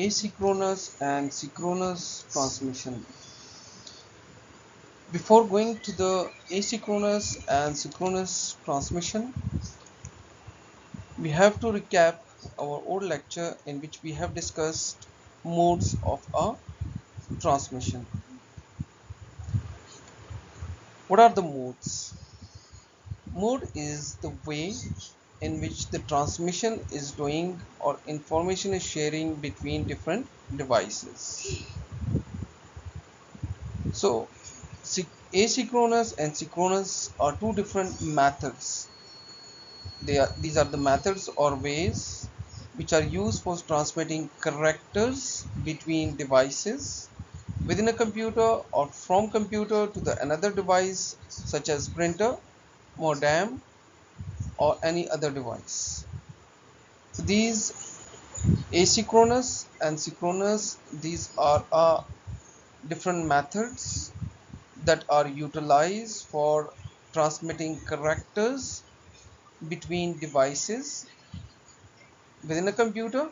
asynchronous and synchronous transmission. Before going to the asynchronous and synchronous transmission, we have to recap our old lecture in which we have discussed modes of a transmission. What are the modes? Mode is the way in which the transmission is doing or information is sharing between different devices. So asynchronous and synchronous are two different methods. These are the methods or ways which are used for transmitting characters between devices within a computer or from computer to the another device such as printer, modem or any other device. So these asynchronous and synchronous, these are different methods that are utilized for transmitting characters between devices within a computer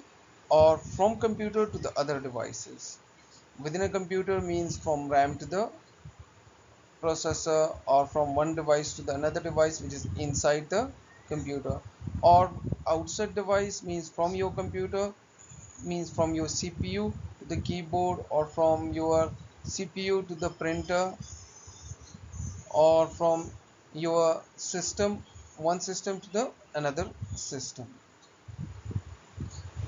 or from computer to the other devices. Within a computer means from RAM to the processor or from one device to the another device which is inside the computer, or outside device means from your computer, means from your CPU to the keyboard, or from your CPU to the printer, or from your system, one system to the another system.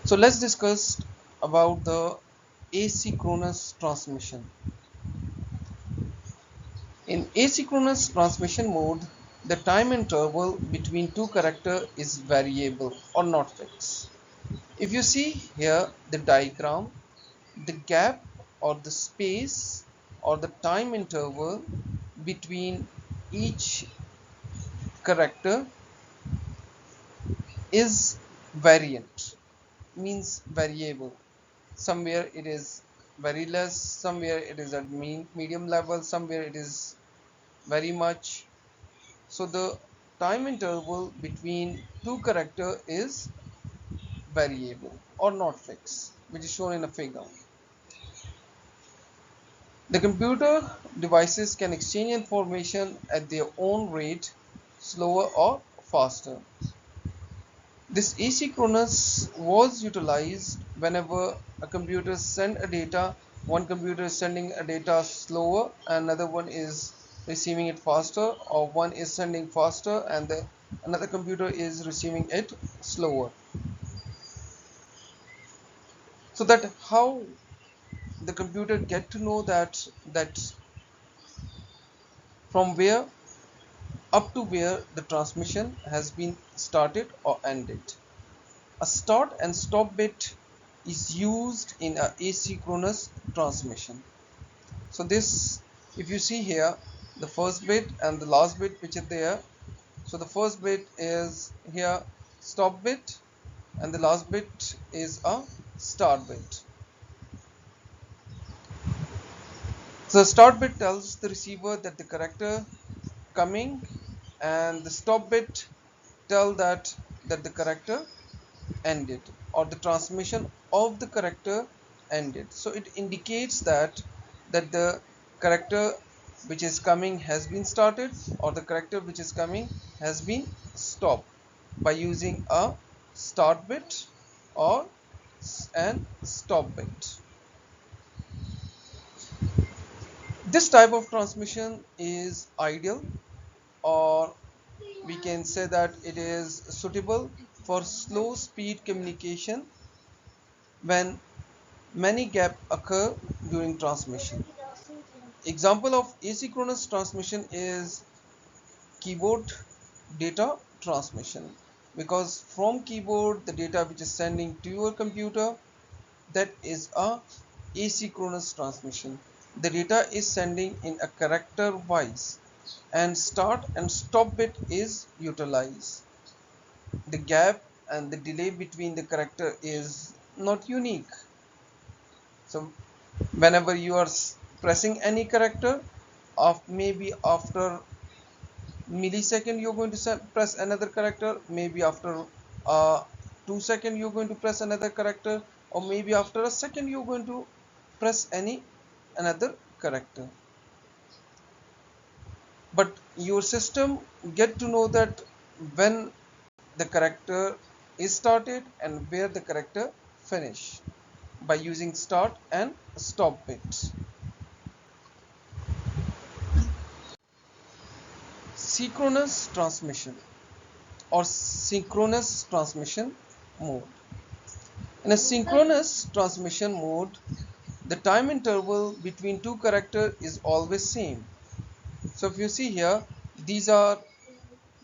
So let's discuss about the asynchronous transmission. In asynchronous transmission mode, the time interval between two characters is variable or not fixed. If you see here the diagram, the gap or the space or the time interval between each character is variant, means variable. Somewhere it is very less, somewhere it is at medium level, somewhere it is very much. So the time interval between two character is variable or not fixed, which is shown in a figure. The computer devices can exchange information at their own rate, slower or faster. This asynchronous was utilized whenever a computer send a data. One computer is sending a data slower, another one is receiving it faster, or one is sending faster and another computer is receiving it slower. So that how the computer get to know that from where up to where the transmission has been started or ended. A start and stop bit is used in a asynchronous transmission. So this, if you see here, the first bit and the last bit which is there. So the first bit is here stop bit and the last bit is a start bit. So the start bit tells the receiver that the character coming, and the stop bit tell that the character ended or the transmission of the character ended. So it indicates that the character which is coming has been started or the character which is coming has been stopped by using a start bit or an stop bit. This type of transmission is ideal, or we can say that it is suitable for slow speed communication when many gaps occur during transmission. Example of asynchronous transmission is keyboard data transmission, because from keyboard the data which is sending to your computer, that is a asynchronous transmission. The data is sending in a character wise and start and stop bit is utilized. The gap and the delay between the character is not unique. So whenever you are pressing any character, of maybe after millisecond you're going to press another character, maybe after 2 seconds you're going to press another character, or maybe after a second you're going to press another character. But your system get to know that when the character is started and where the character finish by using start and stop bits. Synchronous transmission or synchronous transmission mode. In a synchronous transmission mode, the time interval between two characters is always same. So if you see here, these are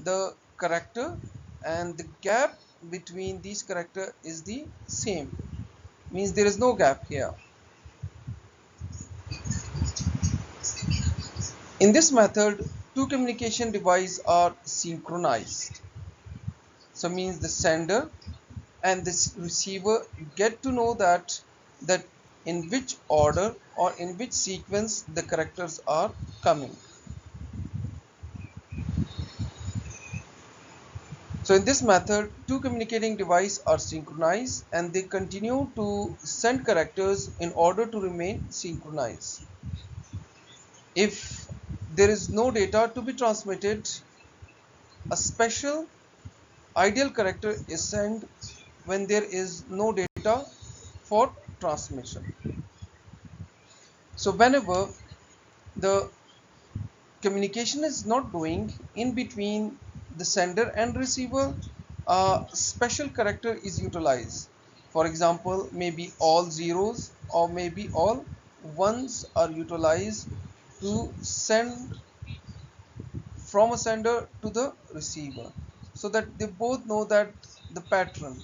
the character and the gap between these character is the same, means there is no gap here. In this method, two communication devices are synchronized. So means the sender and this receiver get to know that in which order or in which sequence the characters are coming. So in this method, two communicating devices are synchronized and they continue to send characters in order to remain synchronized. If there is no data to be transmitted, a special ideal character is sent when there is no data for transmission. So whenever the communication is not going in between the sender and receiver, a special character is utilized. For example, maybe all zeros or maybe all ones are utilized to send from a sender to the receiver, so that they both know that the pattern,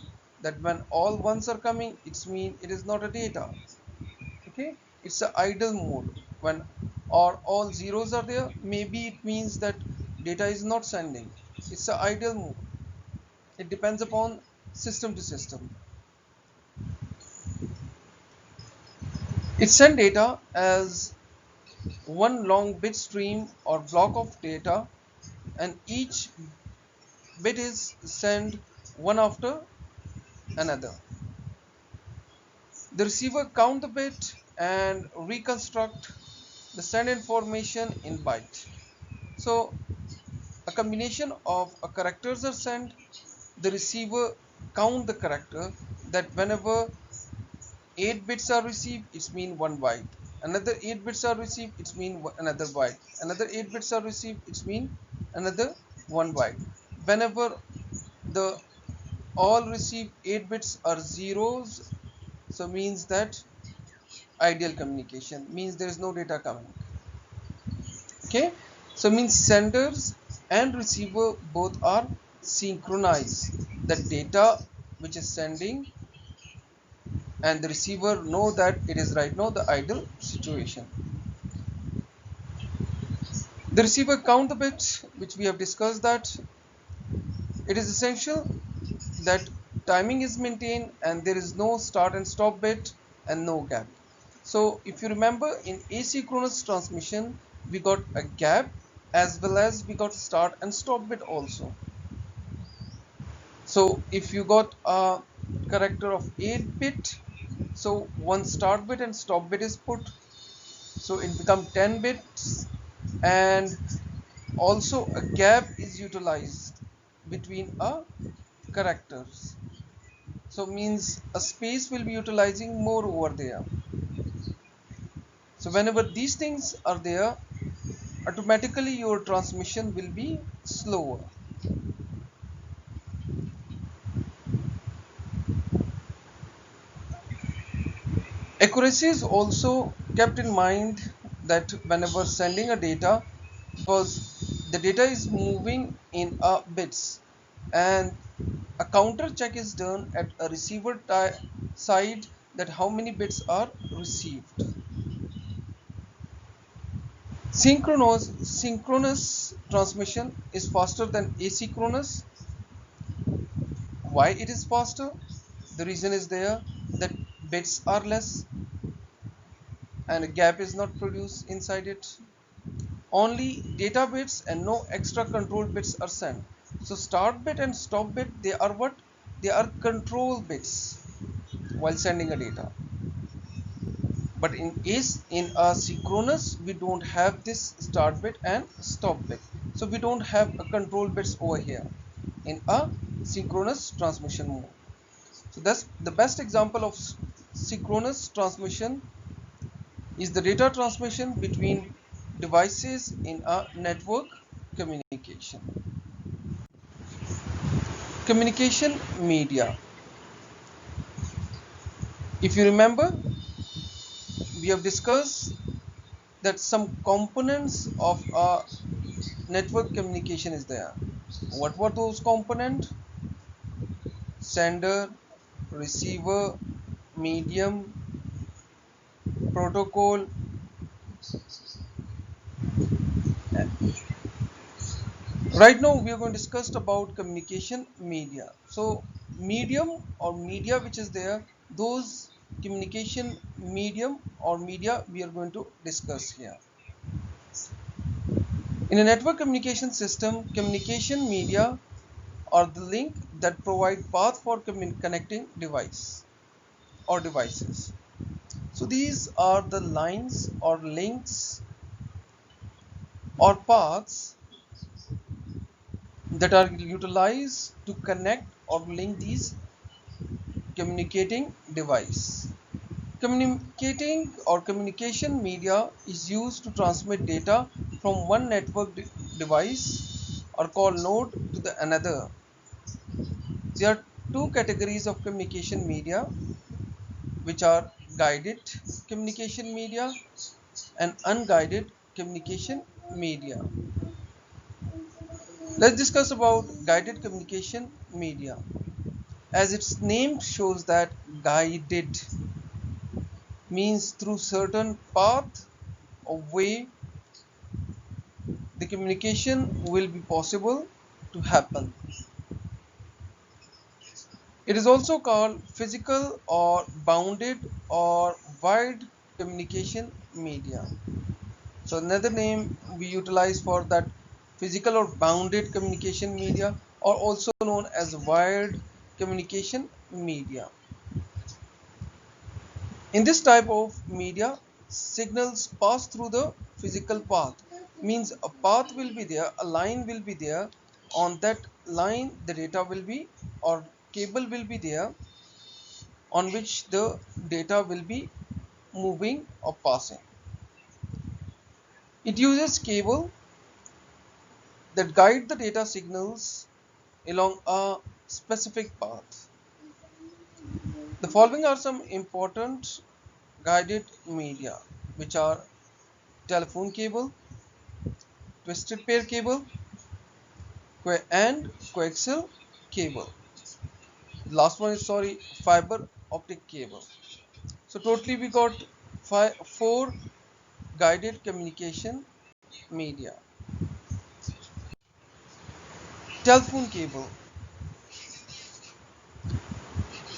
that when all ones are coming, it's mean it is not a data. Okay, it's a idle mode. When or all zeros are there, maybe it means that data is not sending. It's a idle mode. It depends upon system to system. It send data as one long bit stream or block of data, and each bit is sent one after another. The receiver count the bit and reconstruct the send information in byte. So a combination of a characters are sent. The receiver count the character, that whenever 8 bits are received, it's mean 1 byte. Another 8 bits are received, it's mean another byte. Another 8 bits are received, it's mean another 1 byte. Whenever the all received 8 bits are zeros, so means that ideal communication, means there is no data coming. Okay, so means senders and receiver both are synchronized. The data which is sending and the receiver know that it is right now the ideal situation. The receiver count the bits, which we have discussed, that it is essential that timing is maintained and there is no start and stop bit and no gap. So if you remember, in asynchronous transmission we got a gap as well as we got start and stop bit also. So if you got a character of 8 bit, so one start bit and stop bit is put, so it become 10 bits, and also a gap is utilized between a characters, so means a space will be utilizing more over there. So whenever these things are there, automatically your transmission will be slower. Accuracy is also kept in mind, that whenever sending a data, because the data is moving in bits, and a counter check is done at a receiver side, that how many bits are received. Synchronous transmission is faster than asynchronous. Why it is faster? The reason is there, that bits are less and a gap is not produced inside it. Only data bits and no extra control bits are sent. So start bit and stop bit, they are what? They are control bits. while sending a data. But in a synchronous, we don't have this start bit and stop bit, so we don't have a control bits over here in a synchronous transmission mode. So that's the best example of synchronous transmission is the data transmission between devices in a network communication. Communication media. If you remember, we have discussed that some components of a network communication is there. What were those components? Sender, receiver, medium, protocol. Right now we are going to discuss about communication media. So medium or media which is there, those communication medium or media we are going to discuss here. In a network communication system, communication media are the link that provide path for connecting device or devices. So these are the lines or links or paths that are utilized to connect or link these communicating device. Communicating or communication media is used to transmit data from one network device or call node to the another. There are two categories of communication media, which are guided communication media and unguided communication media. Let's discuss about guided communication media. As its name shows that guided means through certain path or way the communication will be possible to happen. It is also called physical or bounded or wired communication media. So another name we utilize for that physical or bounded communication media, or also known as wired communication media. In this type of media, signals pass through the physical path. Means a path will be there, a line will be there. On that line, the data will be or cable will be there on which the data will be moving or passing. It uses cable that guide the data signals along a specific path. The following are some important guided media, which are telephone cable, twisted pair cable, and coaxial cable. The last one is fiber optic cable. So totally we got four guided communication media. Telephone cable.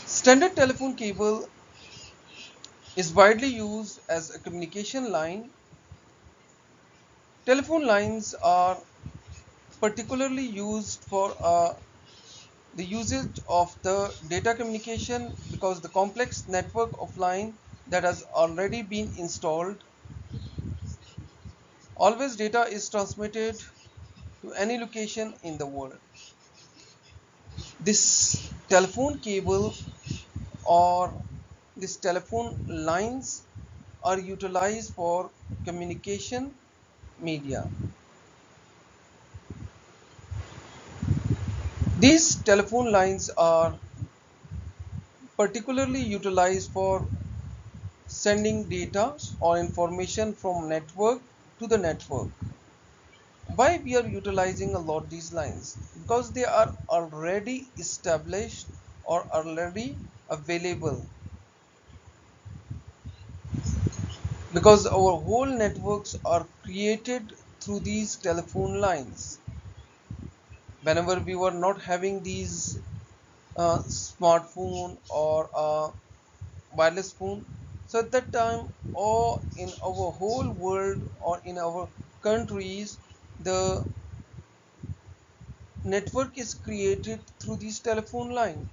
Standard telephone cable is widely used as a communication line. Telephone lines are particularly used for the usage of the data communication because the complex network of line that has already been installed. Always data is transmitted to any location in the world. This telephone cable or this telephone lines are utilized for communication media. These telephone lines are particularly utilized for sending data or information from network to the network. Why we are utilizing a lot these lines? Because they are already established or already available. Because our whole networks are created through these telephone lines. Whenever we were not having these smartphone or wireless phone, so at that time or in our whole world or in our countries, the network is created through these telephone line,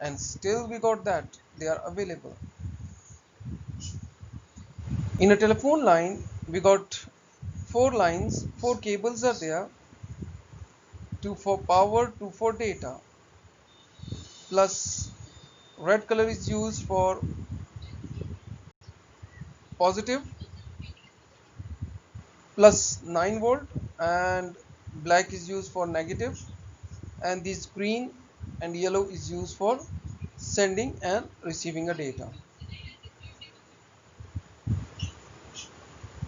and still we got that. they are available. In a telephone line, we got four lines, four cables are there, two for power, two for data, plus red color is used for positive plus 9 volt, and black is used for negative, and this green and yellow is used for sending and receiving a data.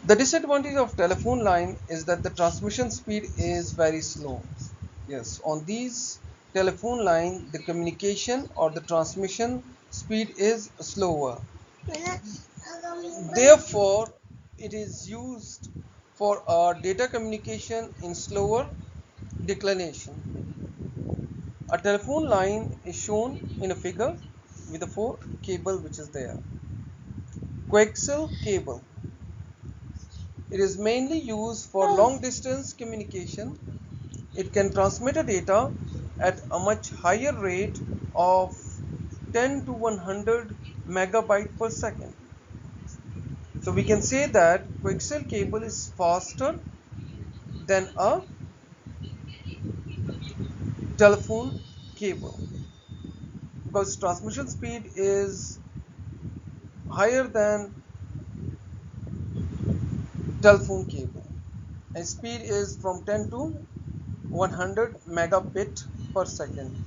The disadvantage of telephone line is that the transmission speed is very slow. Yes, on these telephone line, the communication or the transmission speed is slower. Therefore, it is used for data communication in slower declination. A telephone line is shown in a figure with a four cable which is there. Coaxial cable. It is mainly used for long distance communication. It can transmit a data at a much higher rate of 10 to 100 megabyte per second. So we can say that coaxial cable is faster than a telephone cable because transmission speed is higher than telephone cable and speed is from 10 to 100 megabit per second.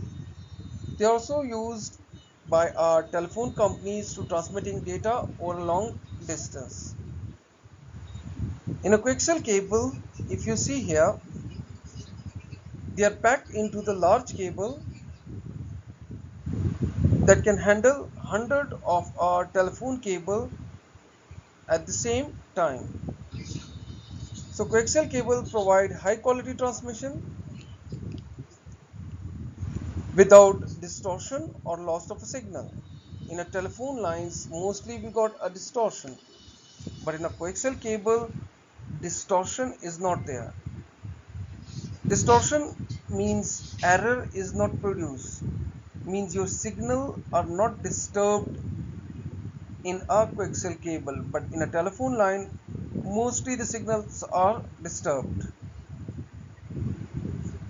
They are also used by our telephone companies to transmitting data over a long distance. In a coaxial cable, if you see here, they are packed into the large cable that can handle 100 of our telephone cable at the same time. So coaxial cable provide high quality transmission without distortion or loss of a signal. In a telephone lines, mostly we got a distortion, but in a coaxial cable, distortion is not there. Distortion means error is not produced, means your signal are not disturbed in a coaxial cable, but in a telephone line, mostly the signals are disturbed.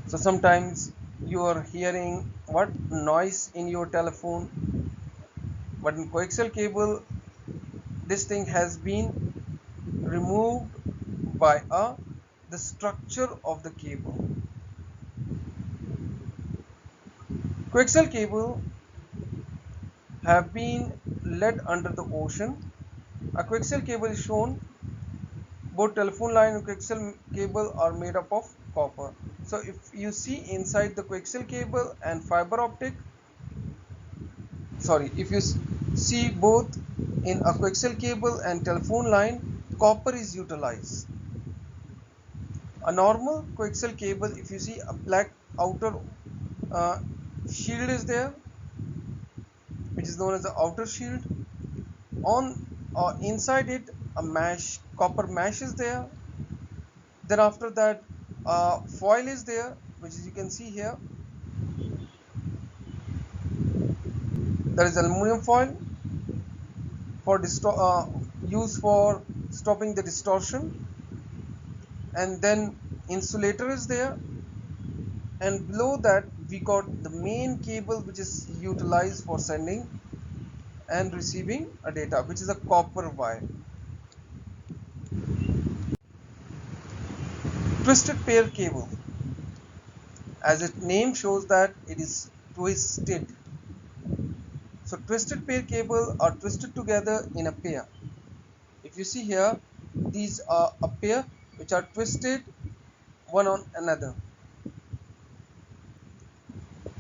So sometimes you are hearing what noise in your telephone, but in coaxial cable this thing has been removed by the structure of the cable. Coaxial cable have been led under the ocean. A coaxial cable is shown. Both telephone line and coaxial cable are made up of copper. So if you see inside the coaxial cable and fiber optic, sorry, if you see both in a coaxial cable and telephone line, copper is utilized. A normal coaxial cable, if you see a black outer uh, shield is there, which is known as the outer shield. On inside it, a mesh, copper mesh is there. Then after that, foil is there, which is you can see here. There is aluminum foil for used for stopping the distortion, and then insulator is there, and below that we got the main cable which is utilized for sending and receiving a data, which is a copper wire. Twisted pair cable, as its name shows that it is twisted. So twisted pair cable are twisted together in a pair. If you see here, these are a pair which are twisted one on another.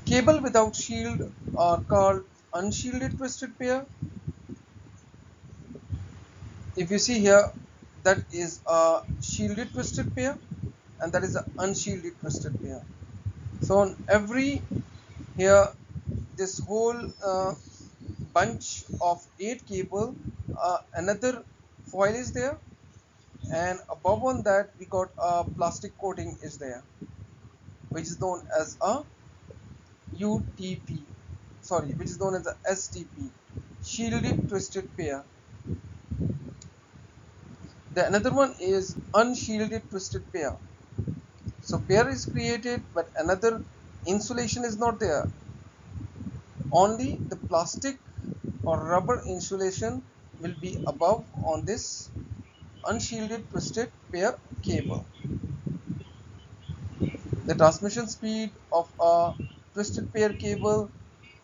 Cable without shield are called unshielded twisted pair. If you see here, that is a shielded twisted pair and that is an unshielded twisted pair. So on every here, this whole bunch of 8 cable, another foil is there, and above on that we got a plastic coating is there, which is known as a UTP, sorry, which is known as a STP. shielded twisted pair. The another one is unshielded twisted pair. So pair is created but another insulation is not there. Only the plastic or rubber insulation will be above on this unshielded twisted pair cable. The transmission speed of a twisted pair cable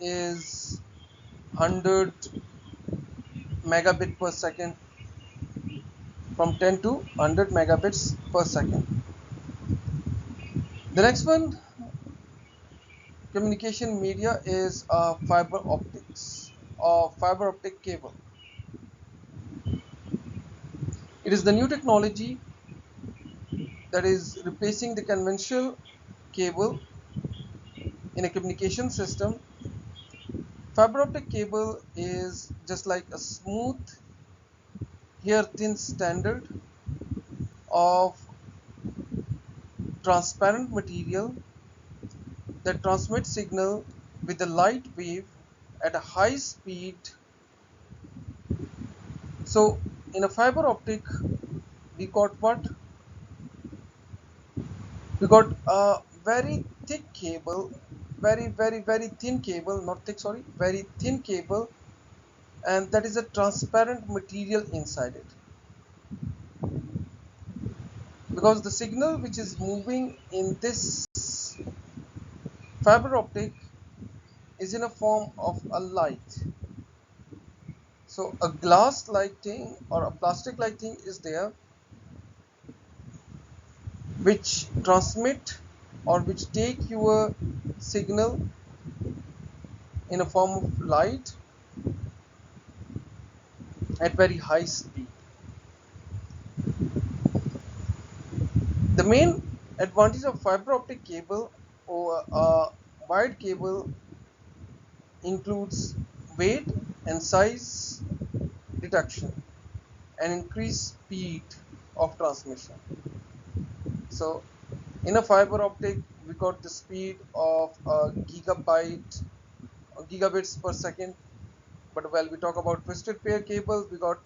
is 100 megabit per second, from 10 to 100 megabits per second. The next one, communication media, is fiber optics or fiber optic cable. It is the new technology that is replacing the conventional cable in a communication system. Fiber optic cable is just like a smooth hair thin standard of transparent material that transmits signal with a light wave at a high speed. So in a fiber optic we got what? We got a very thick cable, very thin cable, not thick, sorry, very thin cable, and that is a transparent material inside it, because the signal which is moving in this fiber optic is in a form of a light. So a glass like thing or a plastic like thing is there which transmit or which take your signal in a form of light at very high speed. The main advantage of fiber optic cable over a wired cable includes weight and size reduction and increased speed of transmission. So in a fiber optic we got the speed of gigabits per second, but while we talk about twisted pair cable we got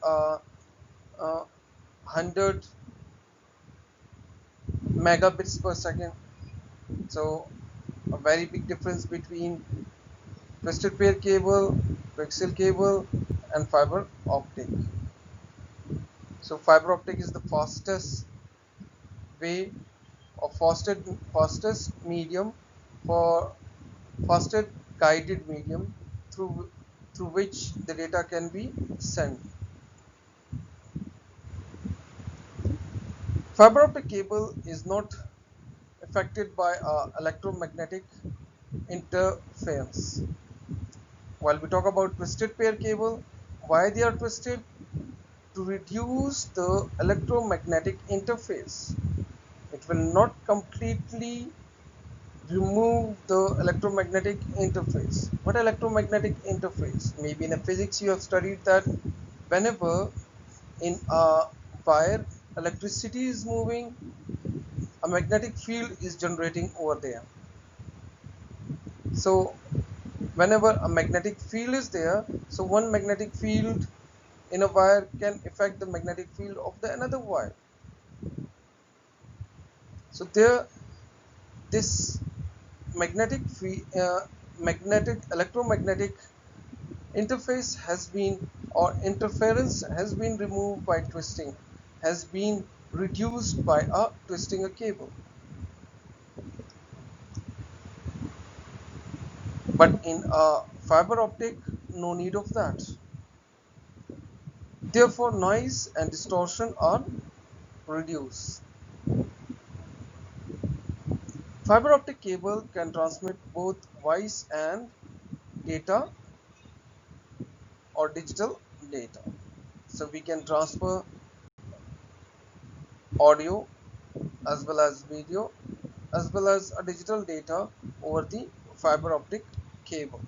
100 megabits per second. So a very big difference between twisted pair cable, coaxial cable, and fiber optic. So fiber optic is the fastest way or fastest medium for fastest guided medium through which the data can be sent. Fiber optic cable is not affected by electromagnetic interference. While we talk about twisted pair cable, why they are twisted? To reduce the electromagnetic interface. It will not completely remove the electromagnetic interface. What electromagnetic interface? Maybe in a physics you have studied that whenever in a wire electricity is moving, a magnetic field is generating over there. So whenever a magnetic field is there, so one magnetic field in a wire can affect the magnetic field of the another wire. So there, this magnetic electromagnetic interface has been, or interference has been removed by twisting, has been reduced by twisting a cable. But in a fiber optic, no need of that. Therefore noise and distortion are reduced. Fiber optic cable can transmit both voice and data or digital data. So we can transfer audio as well as video as well as a digital data over the fiber optic cable.